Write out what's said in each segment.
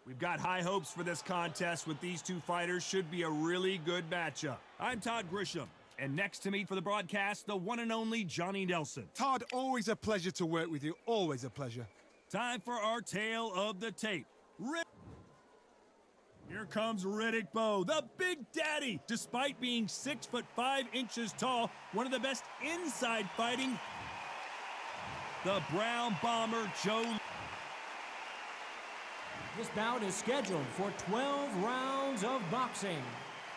We've got high hopes for this contest with these two fighters. Should be a really good matchup. I'm Todd Grisham, and next to me for the broadcast, the one and only Johnny Nelson. Todd, always a pleasure to work with you. Always a pleasure. Time for our tale of the tape. Here comes Riddick Bowe, the Big Daddy. Despite being 6'5" tall, one of the best inside fighting, the Brown Bomber Joe. This bout is scheduled for 12 rounds of boxing.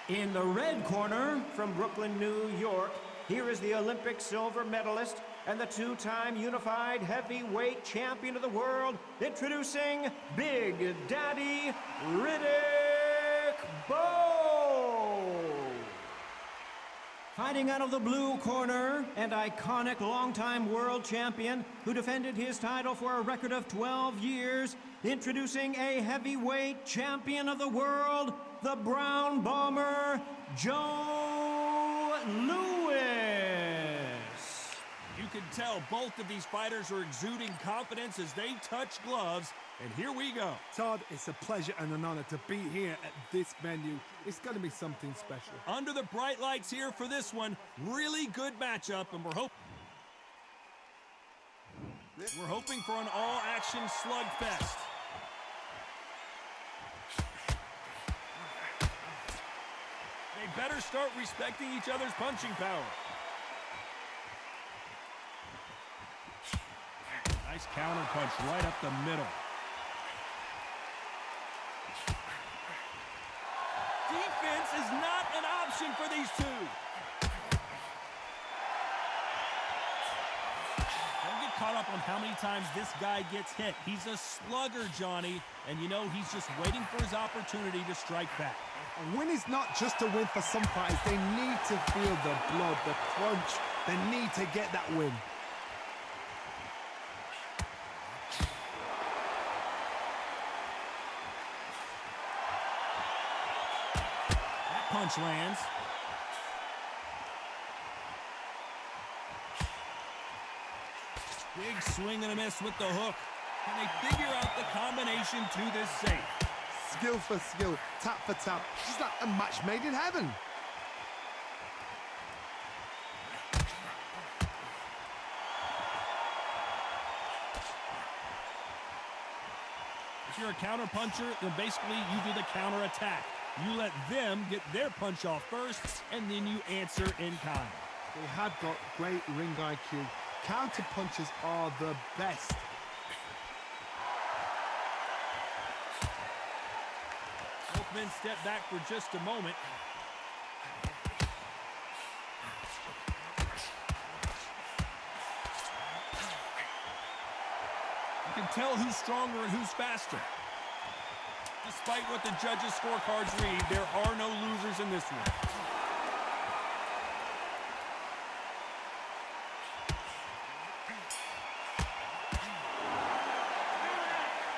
In the red corner, from Brooklyn, New York, here is the Olympic silver medalist and the two-time unified heavyweight champion of the world, introducing Big Daddy Riddick Bowe. Fighting out of the blue corner, and iconic longtime world champion who defended his title for a record of 12 years, introducing a heavyweight champion of the world, the Brown Bomber, Joe Louis. You can tell both of these fighters are exuding confidence as they touch gloves, and here we go. Todd, it's a pleasure and an honor to be here at this venue. It's going to be something special. Under the bright lights here for this one, really good matchup, and we're hoping for an all-action slugfest. They better start respecting each other's punching power. Nice counter punch right up the middle. Defense is not an option for these two. Don't get caught up on how many times this guy gets hit. He's a slugger, Johnny, and you know he's just waiting for his opportunity to strike back. A win is not just a win for some fighters. They need to feel the blood, the crunch. They need to get that win. Punch lands. Big swing and a miss with the hook. Can they figure out the combination to this safe? Skill for skill, tap for tap. Just like a match made in heaven. If you're a counter puncher, then basically you do the counter attack. You let them get their punch off first, and then you answer in kind. They have got great ring IQ. Counter punches are the best. Both men step back for just a moment. You can tell who's stronger and who's faster. Despite what the judges' scorecards read, there are no losers in this one.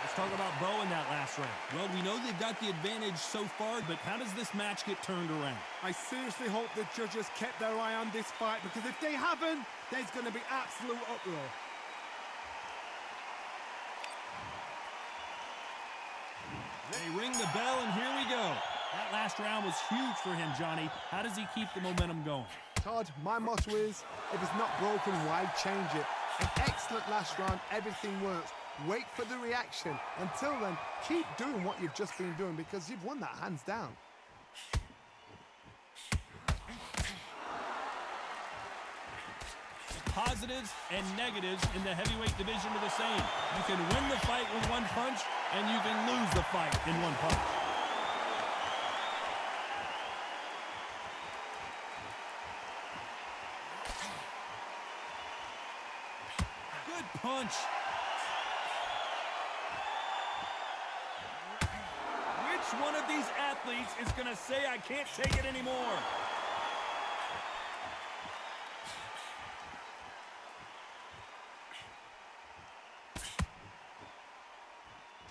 Let's talk about Bowe in that last round. Well, we know they've got the advantage so far, but how does this match get turned around? I seriously hope the judges kept their eye on this fight, because if they haven't, there's going to be absolute uproar. They ring the bell, and here we go. That last round was huge for him, Johnny. How does he keep the momentum going? Todd, my motto is, if it's not broken, why change it? An excellent last round, everything works. Wait for the reaction. Until then, keep doing what you've just been doing, because you've won that hands down. Positives and negatives in the heavyweight division are the same. You can win the fight with one punch, and you can lose the fight in one punch. Good punch. Which one of these athletes is going to say, I can't take it anymore?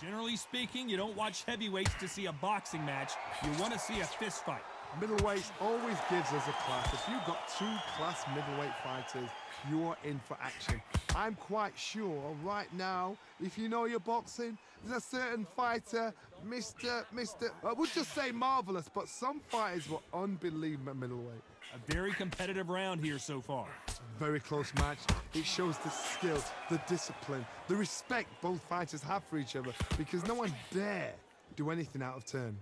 Generally speaking, you don't watch heavyweights to see a boxing match. You want to see a fist fight. Middleweights always gives us a class. If you've got two class middleweight fighters, you're in for action. I'm quite sure right now, if you know your boxing, there's a certain fighter, we'll just say marvelous, but some fighters were unbelievable at middleweight. A very competitive round here so far. Very close match. It shows the skill, the discipline, the respect both fighters have for each other, because no one dare do anything out of turn.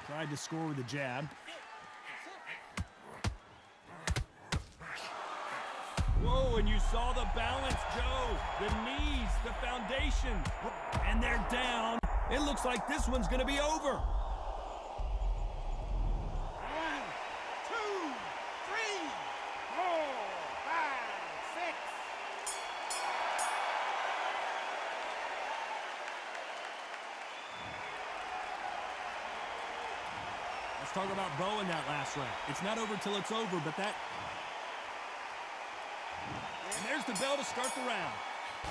Tried to score with a jab. Whoa, and you saw the balance, Joe. The knees, the foundation. And they're down. It looks like this one's going to be over. 1, 2, 3, 4, 5, 6. Let's talk about Bowe in that last round. It's not over till it's over, but that... And there's the bell to start the round.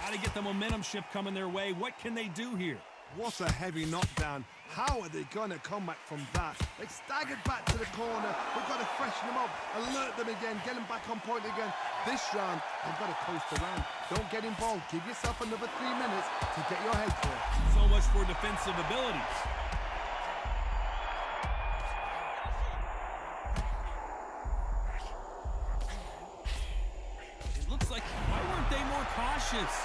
Got to get the momentum shift coming their way. What can they do here? What a heavy knockdown. How are they going to come back from that? They staggered back to the corner. We've got to freshen them up, alert them again, get them back on point again. This round, they've got to coast around. Don't get involved. Give yourself another 3 minutes to get your head clear. So much for defensive abilities. It looks like, why weren't they more cautious?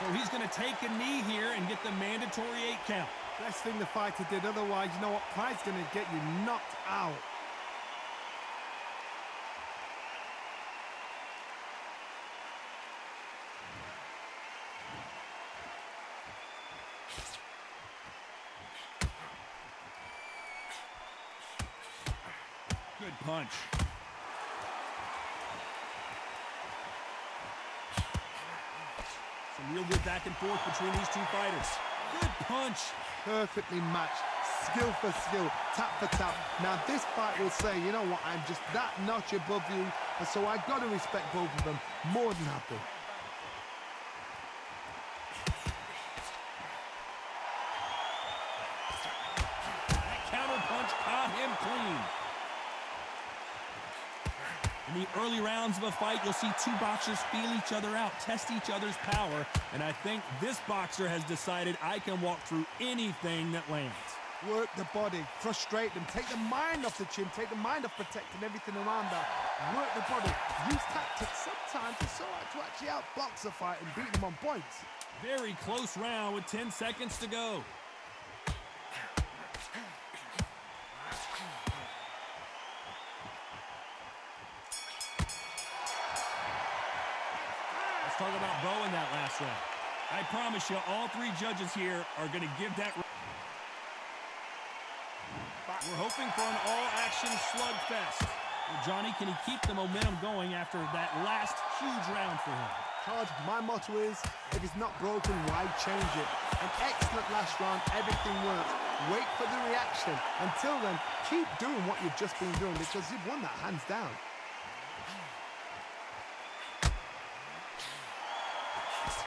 So he's going to take a knee here and get the mandatory 8 count. Best thing the fighter did, otherwise, you know what? Pride's going to get you knocked out. Good punch. Some real good back and forth between these two fighters. Good punch. Perfectly matched, skill for skill, tap for tap. Now this fight will say, you know what, I'm just that notch above you, and so I've got to respect both of them more than happy. That counter punch caught him clean. In the early rounds of a fight, you'll see two boxers feel each other out, test each other's power, and I think this boxer has decided I can walk through anything that lands. Work the body, frustrate them, take the mind off the chin, take the mind off protecting everything around that. Work the body, use tactics. Sometimes it's so hard to actually outbox a fight and beat them on points. Very close round with 10 seconds to go. Let's talk about Bowe in that last round. I promise you, all 3 judges here are going to give that... We're hoping for an all-action slugfest. Well, Johnny, can he keep the momentum going after that last huge round for him? Todd, my motto is, if it's not broken, why change it? An excellent last round, everything works. Wait for the reaction. Until then, keep doing what you've just been doing because you've won that hands down.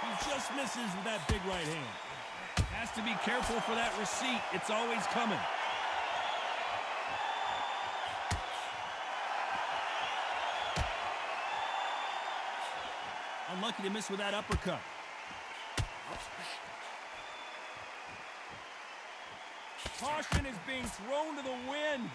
He just misses with that big right hand. Has to be careful for that receipt. It's always coming. Unlucky to miss with that uppercut. Caution is being thrown to the wind.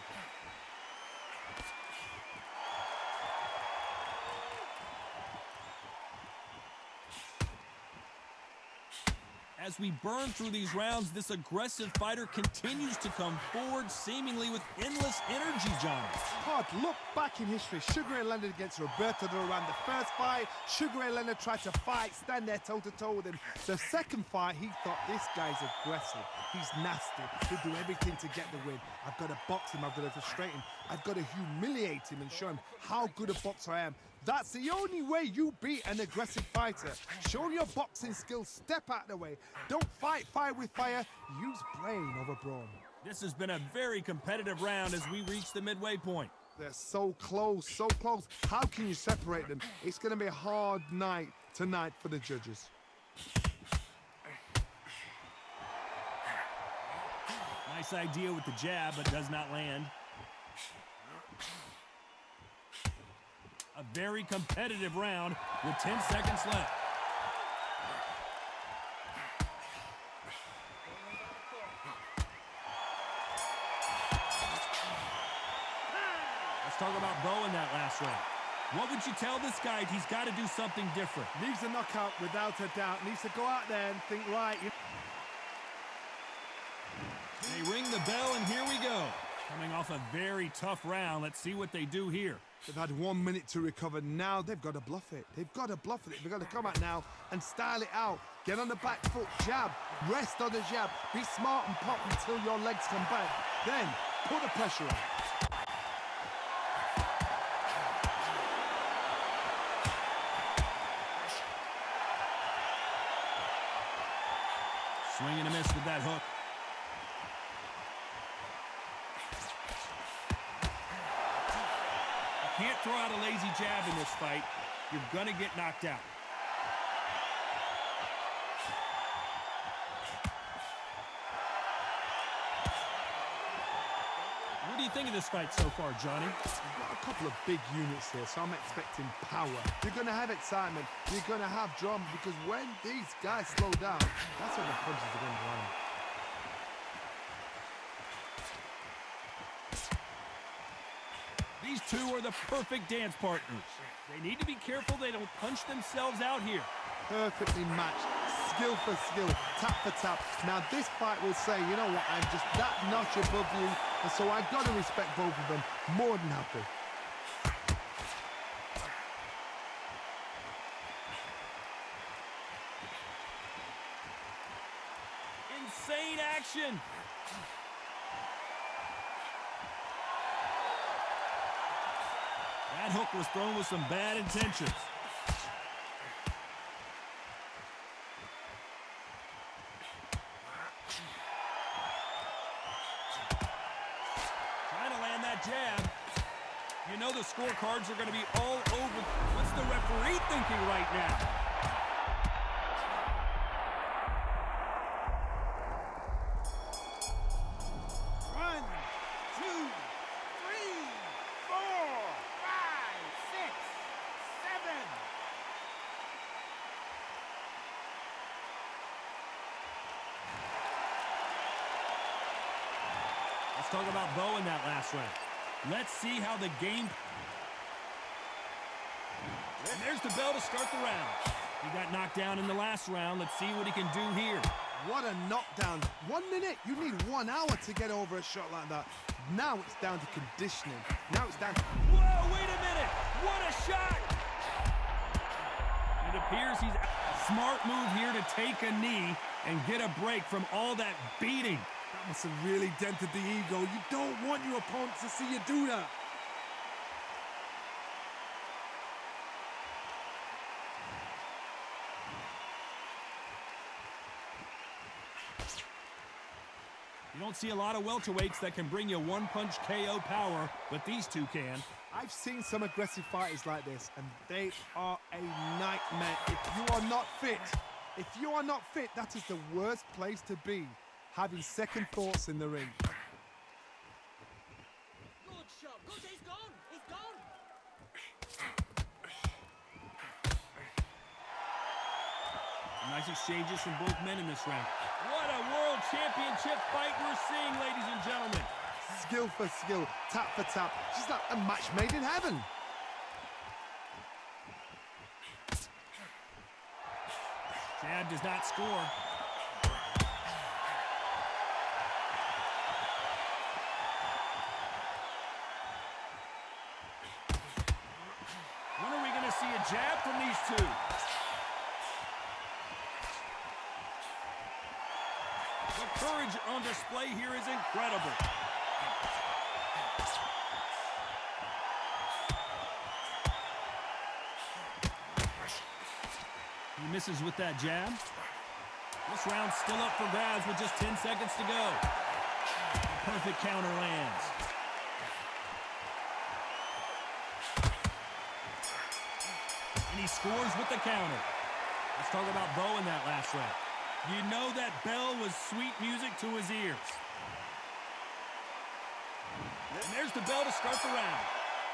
As we burn through these rounds, this aggressive fighter continues to come forward, seemingly with endless energy, Johnny. Todd, look back in history. Sugar Ray Leonard against Roberto Duran. The first fight, Sugar Ray Leonard tried to fight, stand there toe-to-toe with him. The second fight, he thought, this guy's aggressive. He's nasty. He'll do everything to get the win. I've got to box him. I've got to frustrate him. I've got to humiliate him and show him how good a boxer I am. That's the only way you beat an aggressive fighter. Show your boxing skills. Step out of the way. Don't fight fire with fire. Use brain over brawn. This has been a very competitive round as we reach the midway point. They're so close, so close. How can you separate them? It's going to be a hard night tonight for the judges. Nice idea with the jab, but does not land. A very competitive round with 10 seconds left. Let's talk about Bowe in that last round. What would you tell this guy? He's got to do something different. Needs a knockout without a doubt. Needs to go out there and think, right. They ring the bell, and here we go. Coming off a very tough round. Let's see what they do here. They've had 1 minute to recover. Now they've got to bluff it. They've got to bluff it. They've got to come out now and style it out. Get on the back foot, jab, rest on the jab. Be smart and pop until your legs come back. Then put the pressure on. Swing and a miss with that hook. You can't throw out a lazy jab in this fight. You're going to get knocked out. What do you think of this fight so far, Johnny? You've got a couple of big units here, so I'm expecting power. You're going to have excitement. You're going to have drama, because when these guys slow down, that's when the punches are going to land. These two are the perfect dance partners. They need to be careful they don't punch themselves out here. Perfectly matched, skill for skill, tap for tap. Now this fight will say, you know what, I'm just that notch above you, and so I've got to respect both of them more than happy. Insane action. That hook was thrown with some bad intentions. Trying to land that jab. You know the scorecards are going to be all over. What's the referee thinking right now? Let's talk about Bowe in that last round. Let's see how the game... And there's the bell to start the round. He got knocked down in the last round. Let's see what he can do here. What a knockdown. 1 minute? You need 1 hour to get over a shot like that. Now it's down to conditioning. Now it's down to... Whoa, wait a minute. What a shot. It appears he's... Smart move here to take a knee and get a break from all that beating. That must have really dented the ego. You don't want your opponent to see you do that. You don't see a lot of welterweights that can bring you one-punch KO power, but these two can. I've seen some aggressive fighters like this, and they are a nightmare. If you are not fit, that is the worst place to be. Having second thoughts in the ring. Good shot. Good, he's gone. He's gone. Nice exchanges from both men in this round. What a world championship fight we're seeing, ladies and gentlemen. Skill for skill, tap for tap. Just like a match made in heaven. Chad does not score. When are we going to see a jab from these two? The courage on display here is incredible. He misses with that jab. This round's still up for grabs with just 10 seconds to go. A perfect counter lands. And he scores with the counter. Let's talk about Bowe in that last round. You know that bell was sweet music to his ears. And there's the bell to start the round.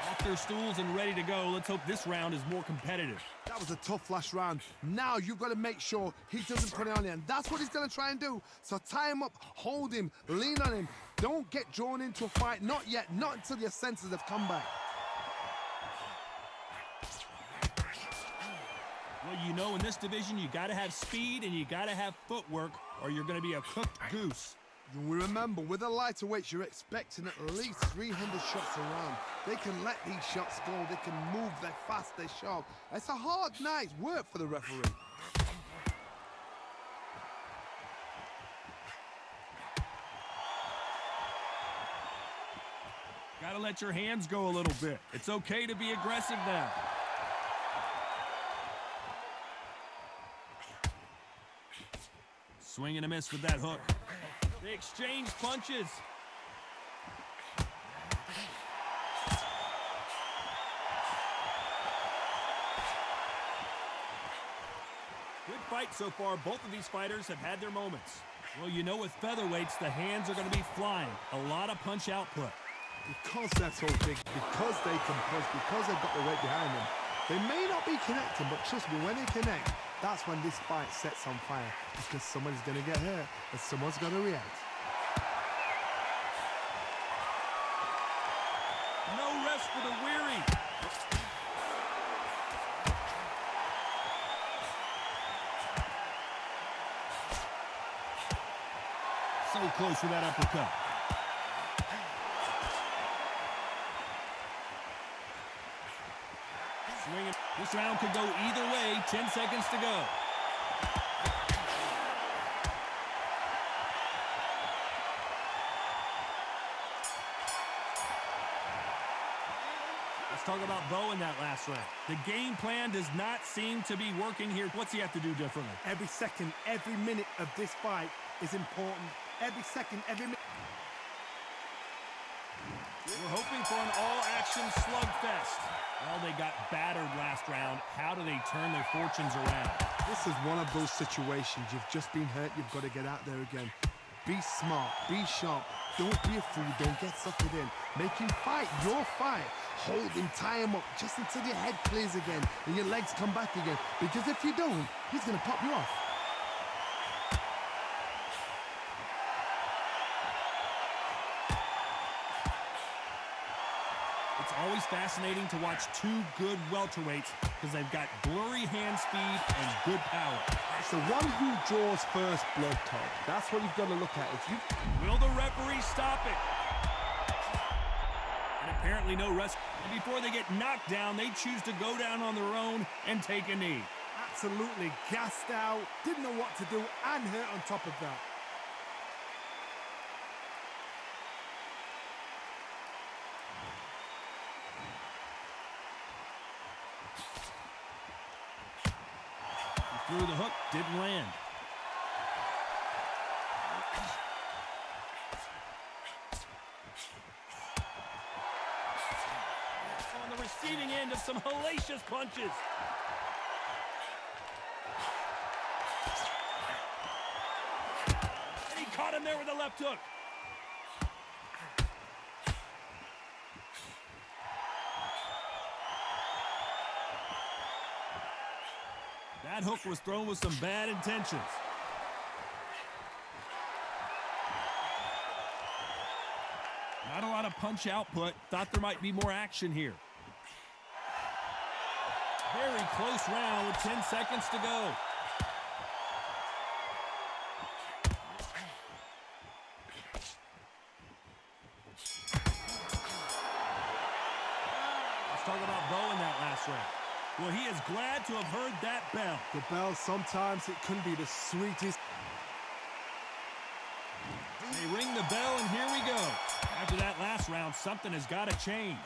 Off their stools and ready to go. Let's hope this round is more competitive. That was a tough last round. Now you've got to make sure he doesn't put it on you, and that's what he's going to try and do. So tie him up, hold him, lean on him. Don't get drawn into a fight. Not yet. Not until your senses have come back. Well, you know, in this division, you got to have speed and you got to have footwork, or you're going to be a cooked goose. We remember, with the lighter weights, you're expecting at least 300 shots around. They can let these shots go. They can move. They're fast. They're sharp. It's a hard night's work for the referee. Got to let your hands go a little bit. It's okay to be aggressive now. Swing and a miss with that hook. They exchange punches. Good fight so far. Both of these fighters have had their moments. Well, you know, with featherweights, the hands are going to be flying. A lot of punch output. Because they're so big, because they can push, because they've got the weight behind them, they may not be connecting, but trust me, when they connect, that's when this fight sets on fire, because somebody's going to get hurt and someone's going to react. No rest for the weary. So close for that uppercut. Swinging. This round could go either way. 10 seconds to go. Let's talk about Bowe in that last round. The game plan does not seem to be working here. What's he have to do differently? Every second, every minute of this fight is important. Every second, every minute. We're hoping for an all-action slugfest. Well, they got battered last round. How do they turn their fortunes around? This is one of those situations. You've just been hurt. You've got to get out there again. Be smart. Be sharp. Don't be a fool. Don't get suckered in. Make him fight your fight. Hold him, tie him up, just until your head clears again and your legs come back again. Because if you don't, he's going to pop you off. It's always fascinating to watch two good welterweights because they've got blurry hand speed and good power. It's the one who draws first blood, Todd. That's what you've got to look at. Will the referee stop it? And apparently no rest. And before they get knocked down, they choose to go down on their own and take a knee. Absolutely gassed out, didn't know what to do, and hurt on top of that. He threw the hook, didn't land. On the receiving end of some hellacious punches. And he caught him there with a left hook. That hook was thrown with some bad intentions. Not a lot of punch output. Thought there might be more action here. Very close round with 10 seconds to go. Let's talk about Bowe in that last round. Well, he is glad to have heard that bell. The bell, sometimes it can be the sweetest. They ring the bell, and here we go. After that last round, something has got to change.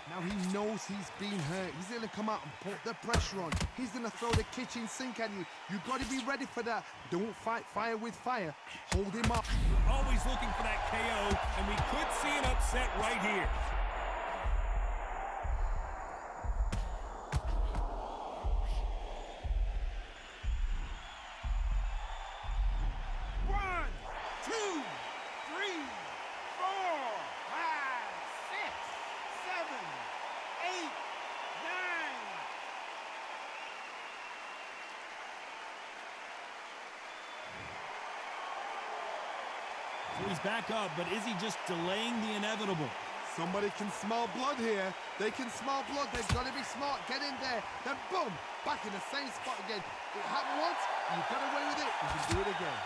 Now he knows he's been hurt. He's going to come out and put the pressure on. He's going to throw the kitchen sink at you. You've got to be ready for that. Don't fight fire with fire. Hold him up. We're always looking for that KO, and we could see an upset right here. So he's back up, but is he just delaying the inevitable? Somebody can smell blood here. They can smell blood. They've got to be smart. Get in there. Then boom, back in the same spot again. It happened once. You got away with it. You can do it again.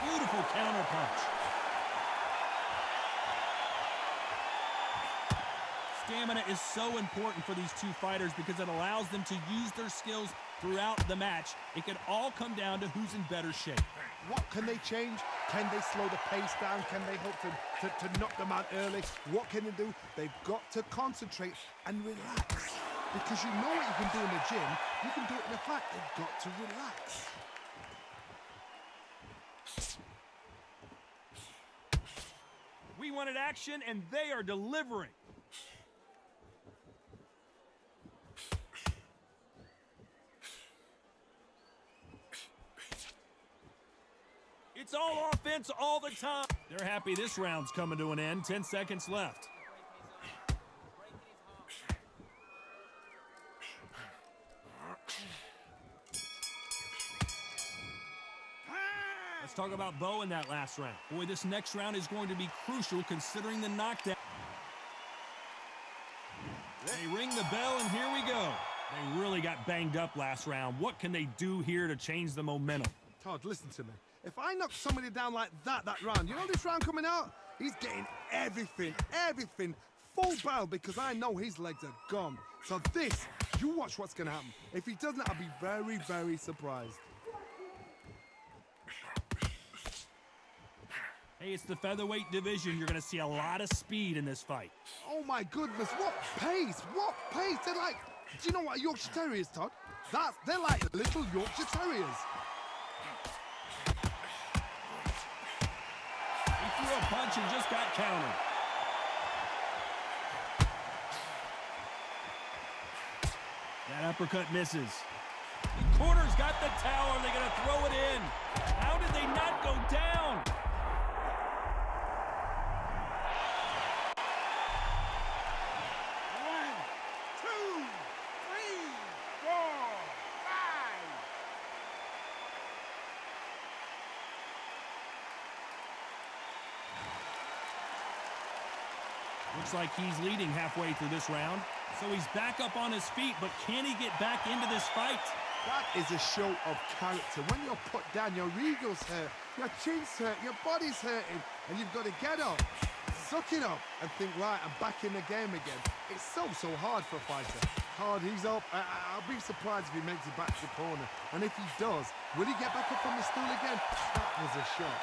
Beautiful counter punch. Stamina is so important for these two fighters because it allows them to use their skills throughout the match. It can all come down to who's in better shape. What can they change? Can they slow the pace down? Can they hope to knock them out early? What can they do? They've got to concentrate and relax. Because you know what you can do in the gym, you can do it in the fight. They've got to relax. We wanted action, and they are delivering. It's all offense all the time. They're happy this round's coming to an end. 10 seconds left. Let's talk about Bowe in that last round. Boy, this next round is going to be crucial considering the knockdown. They ring the bell, and here we go. They really got banged up last round. What can they do here to change the momentum? Todd, listen to me. If I knock somebody down like that round, you know this round coming out? He's getting everything, full barrel because I know his legs are gone. So this, you watch what's going to happen. If he doesn't, I'll be very, very surprised. Hey, it's the featherweight division. You're going to see a lot of speed in this fight. Oh my goodness, what pace, what pace. They're like, do you know what a Yorkshire Terrier is, Todd? They're like little Yorkshire Terriers. He threw a punch and just got countered. That uppercut misses. The corner's got the towel. Are they going to throw it in? How did they not go down? Looks like he's leading halfway through this round. So he's back up on his feet, but can he get back into this fight? That is a show of character. When you're put down, your ego's hurt, your chin's hurt, your body's hurting, and you've got to get up, suck it up, and think, right, I'm back in the game again. It's so hard for a fighter. Hard, he's up. I'll be surprised if he makes it back to the corner. And if he does, will he get back up on the stool again? That was a shot.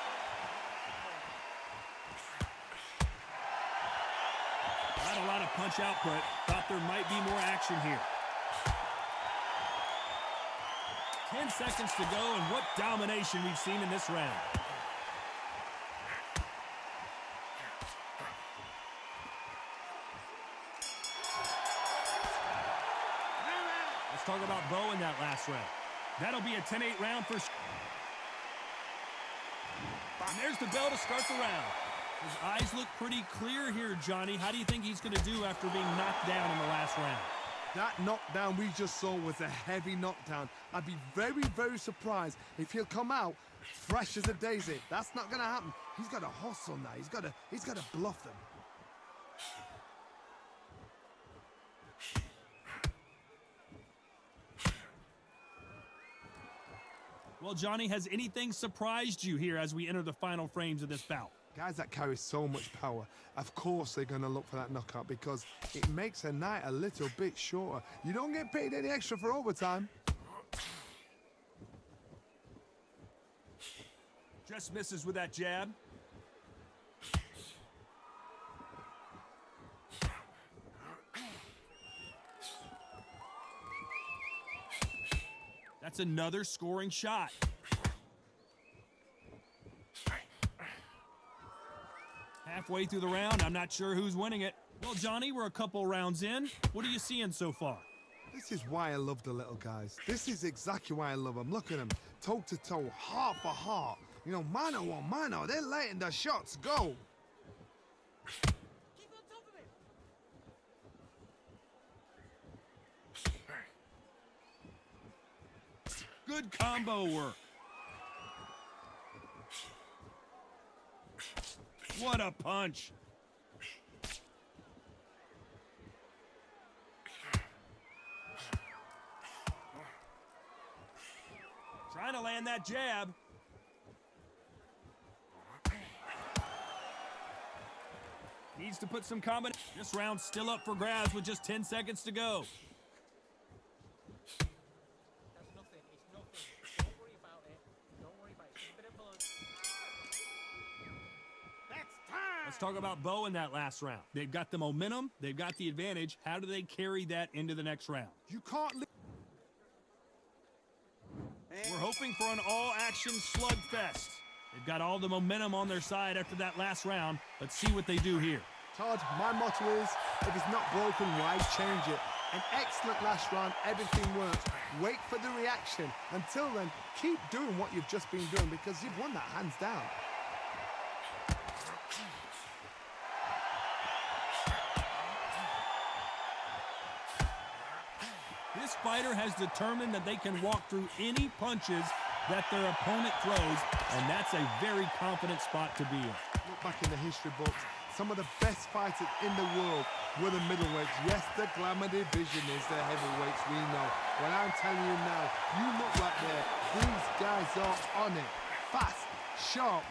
Not a lot of punch output. Thought there might be more action here. 10 seconds to go, and what domination we've seen in this round. Let's talk about Bowe in that last round. That'll be a 10-8 round for... And there's the bell to start the round. His eyes look pretty clear here, Johnny. How do you think he's going to do after being knocked down in the last round? That knockdown we just saw was a heavy knockdown. I'd be very, very surprised if he'll come out fresh as a daisy. That's not going to happen. He's got to hustle now. He's got to bluff them. Well, Johnny, has anything surprised you here as we enter the final frames of this bout? Guys that carry so much power, of course they're going to look for that knockout because it makes a night a little bit shorter. You don't get paid any extra for overtime. Just misses with that jab. That's another scoring shot. Halfway through the round, I'm not sure who's winning it. Well, Johnny, we're a couple rounds in. What are you seeing so far? This is why I love the little guys. This is exactly why I love them. Look at them, toe to toe, heart for heart. You know, mano a mano, they're letting the shots go. Keep on top of him. Good combo work. What a punch. Trying to land that jab. Needs to put some combination. This round's still up for grabs with just 10 seconds to go. That's nothing. It's nothing. Don't worry about it. Don't worry about it. Keep it in blood. That's time. Let's talk about Bowe in that last round. They've got the momentum. They've got the advantage. How do they carry that into the next round? You can't leave. We're hoping for an all-action slugfest. They've got all the momentum on their side after that last round. Let's see what they do here. Todd, my motto is, if it's not broken, why change it? An excellent last round, everything works. Wait for the reaction. Until then, keep doing what you've just been doing because you've won that hands down. This fighter has determined that they can walk through any punches that their opponent throws, and that's a very confident spot to be in. Look back in the history books. Some of the best fighters in the world were the middleweights. Yes, the glamour division is the heavyweights, we know. But I'm telling you now, you look right there. These guys are on it. Fast, sharp,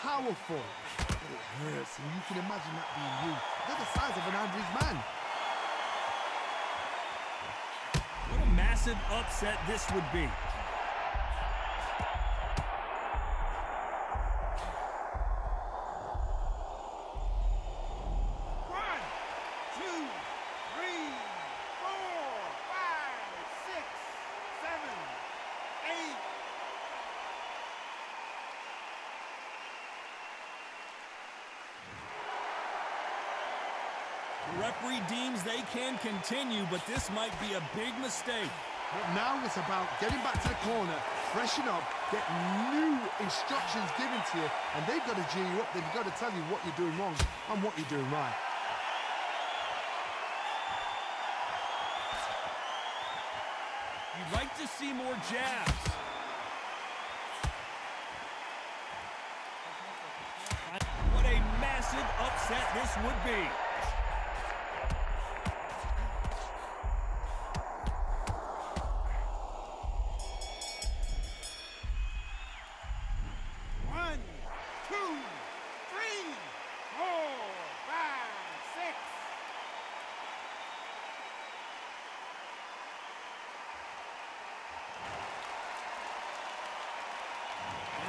powerful. But it hurts, and you can imagine that being you. They're the size of an average man. What a massive upset this would be. The referee deems they can continue, but this might be a big mistake. But now it's about getting back to the corner, freshen up, get new instructions given to you, and they've got to G you up. They've got to tell you what you're doing wrong and what you're doing right. You'd like to see more jabs. What a massive upset this would be.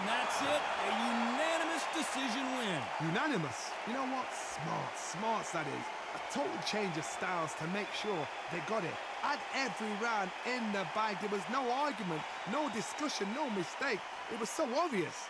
That's it, a unanimous decision win. Unanimous? You know what? Smarts that is. A total change of styles to make sure they got it. At every round in the bag, there was no argument, no discussion, no mistake. It was so obvious.